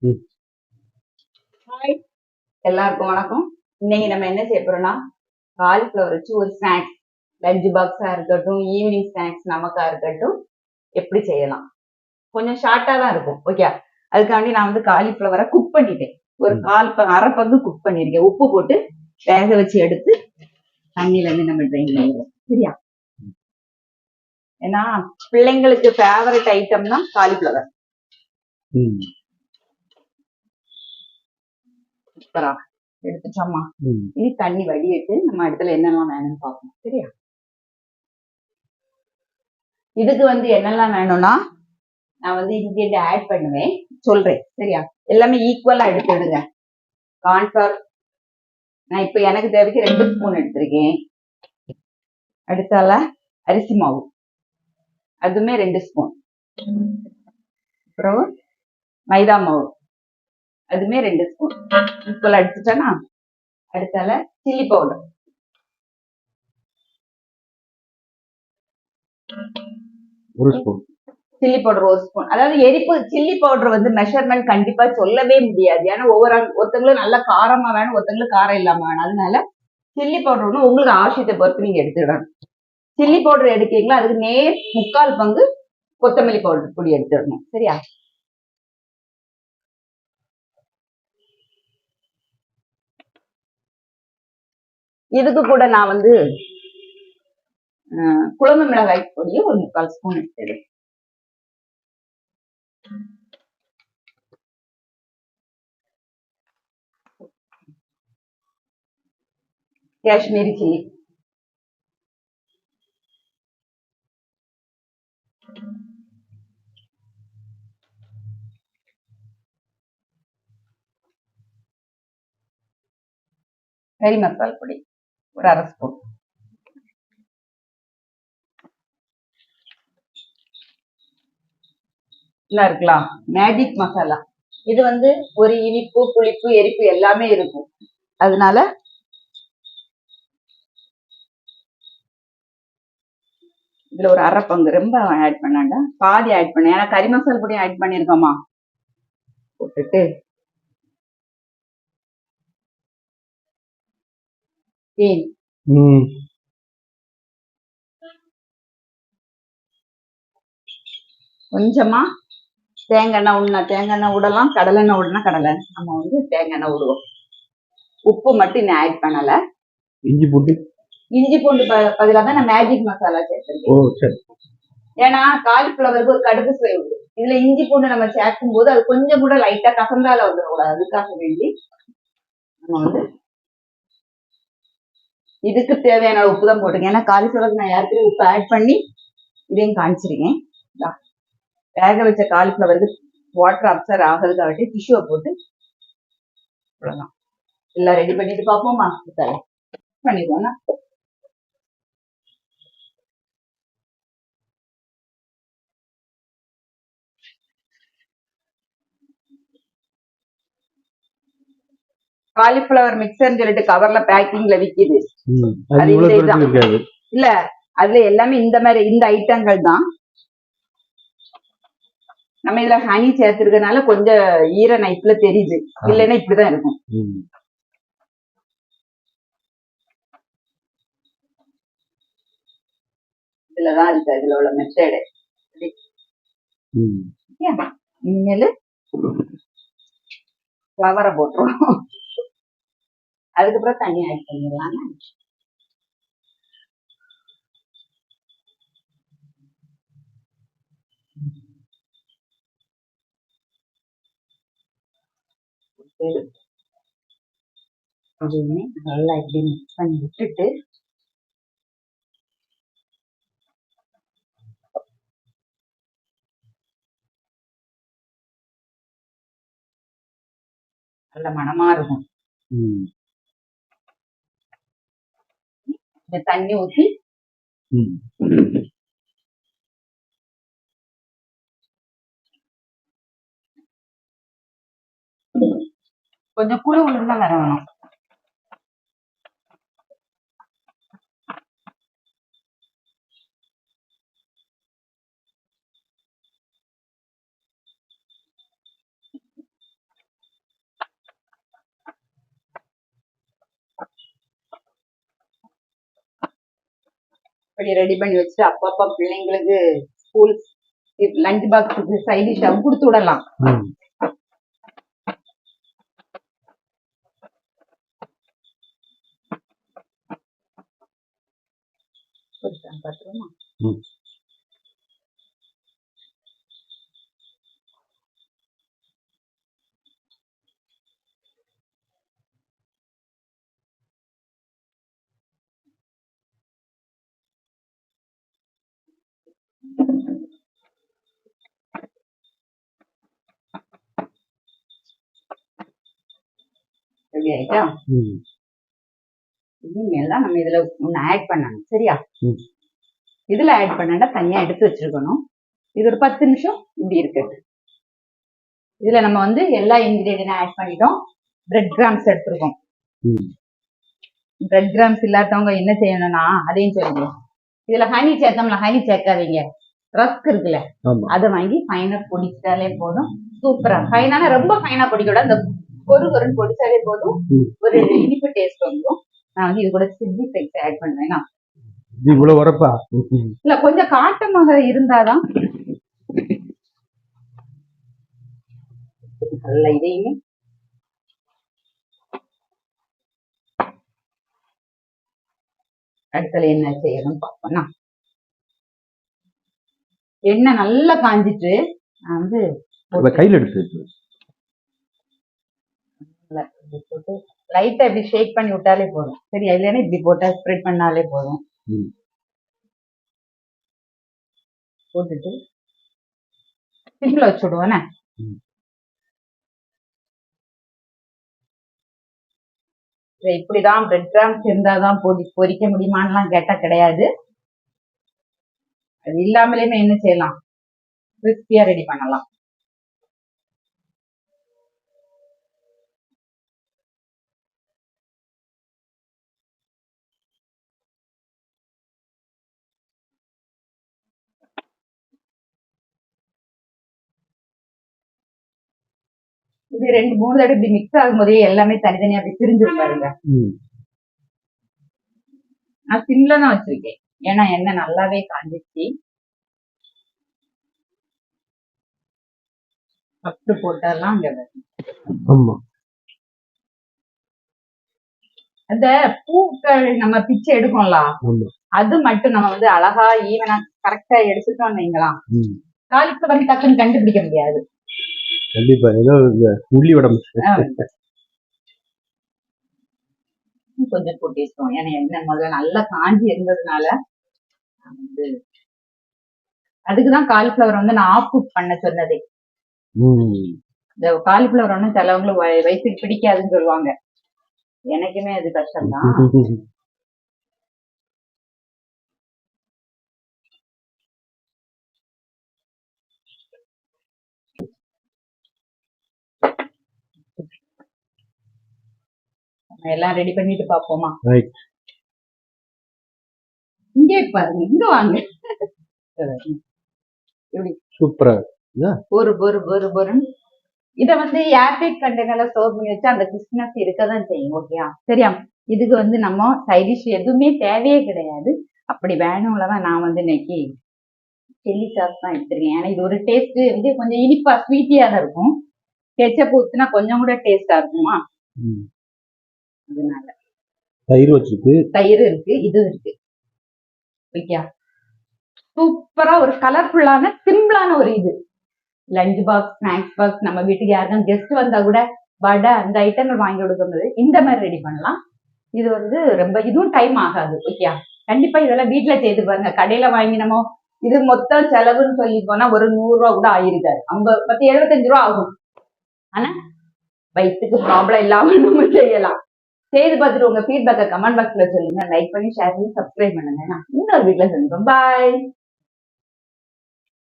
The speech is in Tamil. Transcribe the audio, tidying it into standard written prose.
ம். ஹாய், எல்லாருக்கும் வணக்கம். இன்னைக்கு நம்ம என்ன செய்ய போறோம்னா காலிஃப்ளவர் வச்சு ஒரு ஸ்நாக்ஸ், லஞ்ச் பாக்ஸா இருக்கட்டும், ஈவினிங் ஸ்நாக்ஸ் நமக்கா இருக்கட்டும், எப்படி செய்யலாம். கொஞ்சம் ஷார்ட்டா தான் இருக்கும். ஓகே, அதுக்காண்டி நான் வந்து காலிஃப்ளவரை குக் பண்ணிட்டேன். ஒரு அரை பங்கு குக் பண்ணிருக்கேன். உப்பு போட்டு வேக வச்சு எடுத்து தண்ணியில இருந்து நம்ம ட்ரைன் பண்ணிடுவோம். சரியா? ஏன்னா பிள்ளைங்களுக்கு ஃபேவரட் ஐட்டம்னா காலிஃப்ளவர். சூப்பரா எடுத்துட்டோமா? இனி தண்ணி வடியிட்டு நம்ம இடத்துல என்னெல்லாம் வேணும்னு பார்ப்போம். சரியா? இதுக்கு வந்து என்னெல்லாம் வேணும்னா நான் வந்து இன்கிரியன்ட் ஆட் பண்ணுவேன், சொல்றேன். சரியா? எல்லாமே ஈக்குவலா எடுத்துடுங்க. கார்ன்ஃபிளவர் நான் இப்ப எனக்கு தேவைக்கு 2 ஸ்பூன் எடுத்திருக்கேன். அடுத்தால அரிசி மாவு, அதுமே 2 ஸ்பூன். அப்புறம் மைதா மாவு, அதுமே 2 ஸ்பூன். ஈக்குவலா எடுத்துட்டேன்னா அடுத்தால சில்லி பவுடர், ஒரு ஸ்பூன். Chilli powder 1 spoon. அதாவது எரிப்பு சில்லி பவுடர் வந்து மெஷர்மெண்ட் கண்டிப்பா சொல்லவே முடியாது. ஏன்னா ஒருத்தங்களுக்கு நல்ல காரமா வேணும், ஒருத்தங்களுக்கு காரம் இல்லாம வேணும். அதனால சில்லி பவுடர் வந்து உங்களுக்கு ஆவசியத்தை பொறுத்து நீங்க எடுத்துடணும். சில்லி பவுடர் எடுக்கிறீங்களா அதுக்கு நேர் 3/4 பங்கு கொத்தமல்லி பவுடர் பொடி எடுத்துடணும். சரியா? இதுக்கு கூட நான் வந்து குழம்பு மிளகாய் பொடியும் ஒரு 3/4 ஸ்பூன் எடுத்துடுறேன். காஷ்மீரி சில்லி, கறி மசாலா பொடி ஒரு 1/2 ஸ்பூன். நல்லா இருக்கலாம். மேஜிக் மசாலா இது வந்து ஒரு இனிப்பு, புளிப்பு, எரிப்பு எல்லாமே இருக்கும். அதனால இதுல ஒரு 1/2 பங்கு, ரொம்ப ஆட் பண்ணாண்டா, பாதி ஆட் பண்ண. ஏன்னா கறி மசாலா பொடி ஆட் பண்ணிருக்கோமா, போட்டுட்டு கொஞ்சமா தேங்காய் எண்ணெய் விடலாம், கடலை எண்ணெய் விடனா கடலை. நம்ம வந்து தேங்காய் எண்ணெய் விடுவோம். உப்பு மட்டும் இன்னும் ஆட் பண்ணல. இஞ்சி பூண்டு பதிலாக தான் நான் மேஜிக் மசாலா சேர்த்திருக்கேன். ஏன்னா காலிஃபிளவருக்கு ஒரு கடுகு சுவை உண்டு. இதுல இஞ்சி பூண்டு நம்ம சேர்க்கும் போது அது கொஞ்சம் கூட லைட்டா கசந்தால வந்துடக்கூடாது. அதுக்காக வேண்டி நம்ம வந்து இதுக்கு தேவையான உப்பு தான் போட்டுருக்கேன். ஏன்னா காலிஃபிளவருக்கு நான் ஏற்கனவே உப்பு ஆட் பண்ணி இதையும் காமிச்சிருக்கேன். வேக வச்ச காலிஃபிளவருக்கு வாட்டர் அப்சர்வ் ஆகிறதுக்காக டிஷ்யூவை போட்டு அவ்வளவுதான். எல்லாம் ரெடி பண்ணிட்டு பார்ப்போமா? பண்ணிடுவோம். காலிஃபிளவர் மிக்சர்னு சொல்லிட்டு கவர்ல பேக்கிங்ல விக்குது. இல்ல, அதுல எல்லாமே இந்த மாதிரி இந்த ஐட்டங்கள் தான். நம்ம இதுல ஹனி சேர்த்திருக்கனால கொஞ்சம் ஈர நைட்ல தெரியுது, இல்லைன்னா இப்படிதான் இருக்கும். இதுலதான் இருக்கு இதுல உள்ள மெத்தடு. இனிமேல் ஃப்ளவரை போட்டுருவோம். அதுக்கப்புறம் தண்ணி ஆட் பண்ணிடலாம். அதுவுமே நல்லா இப்படி மிக்ஸ் பண்ணி விட்டுட்டு நல்ல மனமா இருக்கும். இந்த தண்ணி ஊற்றி கொஞ்சம் குழு உளுந்தா வரணும். இப்படி ரெடி பண்ணி வச்சுட்டு அப்பப்ப பிள்ளைங்களுக்கு ஸ்கூல் லஞ்ச் பாக்ஸுக்கு சைட் டிஷ் கொடுத்து விடலாம். பார்த்துருமா ரெடி ஆயிட்டா? இனிமேல் நம்ம இதுல ஒண்ணு ஆட் பண்ணணும். சரியா? இதுல ஆட் பண்ணா தனியா எடுத்து வச்சிருக்கணும். இது ஒரு 10 நிமிஷம் இப்படி இருக்கு. இதுல நம்ம வந்து எல்லா இன்கிரீடியன்ட் ஆட் பண்ணிட்டோம். பிரெட் கிராம்ஸ் எடுத்துருக்கோம். பிரெட் கிராம்ஸ் இல்லாதவங்க என்ன செய்யணும்னா அதையும் சொல்லுங்க. இதுல ஹனி சேர்த்தோம்ல, ஹனி சேர்க்காதீங்க. ரஸ்க் இருக்குல்ல, அதை வாங்கி ஃபைனா பொடிச்சிட்டாலே போதும். சூப்பரா ஃபைனான ரொம்ப ஃபைனா பொடிக்கூட, இந்த பொருன்னு பொடிச்சாலே போதும், ஒரு இனிப்பு டேஸ்ட் வந்துடும். நான் வந்து இது கூட சில்லி ஃபிளேக்ஸ் ஆட் பண்ணுவேன். இவ்வளவு வரப்பா இல்ல, கொஞ்சம் காட்டமாக இருந்தாதான் நல்ல. இதையுமே அடுத்தல என்ன செய்யணும் பார்ப்போம்னா, எண்ணெய் நல்லா காஞ்சிட்டு நான் வந்து கையில் எடுத்து போட்டு லைட்டா இப்படி ஷேக் பண்ணி விட்டாலே போதும். சரியா? இல்லைன்னா இப்படி போட்டா ஸ்ப்ரெட் பண்ணாலே போதும். போட்டுட்டு சிம்ல வச்சு விடுவோண்ணே. இப்படிதான் பிரெட் கிராம்ஸ் இருந்தாதான் பொரிக்க முடியுமான்லாம் கேட்டா கிடையாது. அது இல்லாமலேயுமே என்ன செய்யலாம், கிறிஸ்பியா ரெடி பண்ணலாம். இது 2-3 தடவை இப்படி மிக்ஸ் ஆகும் போதே எல்லாமே தனித்தனியா அப்படி பிரிஞ்சிருப்பாருங்க. நான் சிம்ல தான் வச்சிருக்கேன், ஏன்னா எண்ணெய் நல்லாவே காஞ்சிச்சு. பத்து போட்டாலாம் அந்த பூக்கள் நம்ம பிச்சை எடுக்கோம்ல, அது மட்டும் நம்ம வந்து அழகா ஈவனா கரெக்டா எடுத்துட்டோம் வைங்களா, காலிஃப்ளவர் டக்குன்னு கண்டுபிடிக்க முடியாது. கண்டிப்பா ஏதோ உள்ளி வடம் கொஞ்சம் போட்டிருக்கோம். ஏன்னா எண்ணெய் முதல்ல நல்லா காஞ்சி இருந்ததுனால வந்து அதுக்குதான் காலிஃப்ளவர் வந்து நான் ஆஃப் குக் பண்ண சொன்னதே. இந்த காலிஃப்ளவர் ஒன்னும் சிலவங்களும் வயிற்றுக்கு பிடிக்காதுன்னு சொல்லுவாங்க. எனக்குமே அது கஷ்டம்தான். எல்லாம் ரெடி பண்ணிட்டு பாப்போமா? இங்கே பாருங்க, இங்க வாங்க. சூப்பரா பொறு இத வந்து ஏர்டைட் கண்டெய்னர்ல ஸ்டோர் பண்ணி வச்சா அந்த கிறிஸ்மஸ் இருக்கதான் செய்யும். ஓகேயா? சரியா? இதுக்கு வந்து நம்ம சைடிஷ் எதுவுமே தேவையே கிடையாது. அப்படி வேணும்லதான் நான் வந்து இன்னைக்கு சில்லி சாஸ் தான் எடுத்துருக்கேன். ஏன்னா இது ஒரு டேஸ்ட் வந்து கொஞ்சம் இனிப்பா ஸ்வீட்டியா தான் இருக்கும். கெச்சப் ஊத்துனா கொஞ்சம் கூட டேஸ்டா இருக்குமா, அதனால. தயிர் வச்சிருக்கு, தயிர் இருக்கு, இது இருக்கு. ஓகேயா? சூப்பரா ஒரு கலர்ஃபுல்லான சிம்பிளான ஒரு இது லஞ்ச் பாக்ஸ், ஸ்நாக்ஸ் பாக்ஸ். நம்ம வீட்டுக்கு யாருக்கும் கெஸ்ட் வந்தா கூட வடை அந்த ஐட்டங்கள் வாங்கி கொடுக்கும்போது இந்த மாதிரி ரெடி பண்ணலாம். இது வந்து ரொம்ப இதுவும் டைம் ஆகாது. ஓகேயா? கண்டிப்பா இதெல்லாம் வீட்டுல செய்து பாருங்க. கடையில வாங்கி நம்ம இது மொத்தம் செலவுன்னு சொல்லி போனா ஒரு 100 ரூபா கூட ஆயிருக்காரு. 75 ரூபா ஆகும். ஆனா வயிற்றுக்கு ப்ராப்ளம் இல்லாம நம்ம செய்யலாம். செய்து பார்த்துட்டு உங்க ஃபீட்பேக்கை கமெண்ட் பாக்ஸ்ல சொல்லுங்க. லைக் பண்ணி, ஷேர் பண்ணி, சப்ஸ்கிரைப் பண்ணுங்க. இன்னொரு வீட்டுல சொல்லுங்க. பாய்.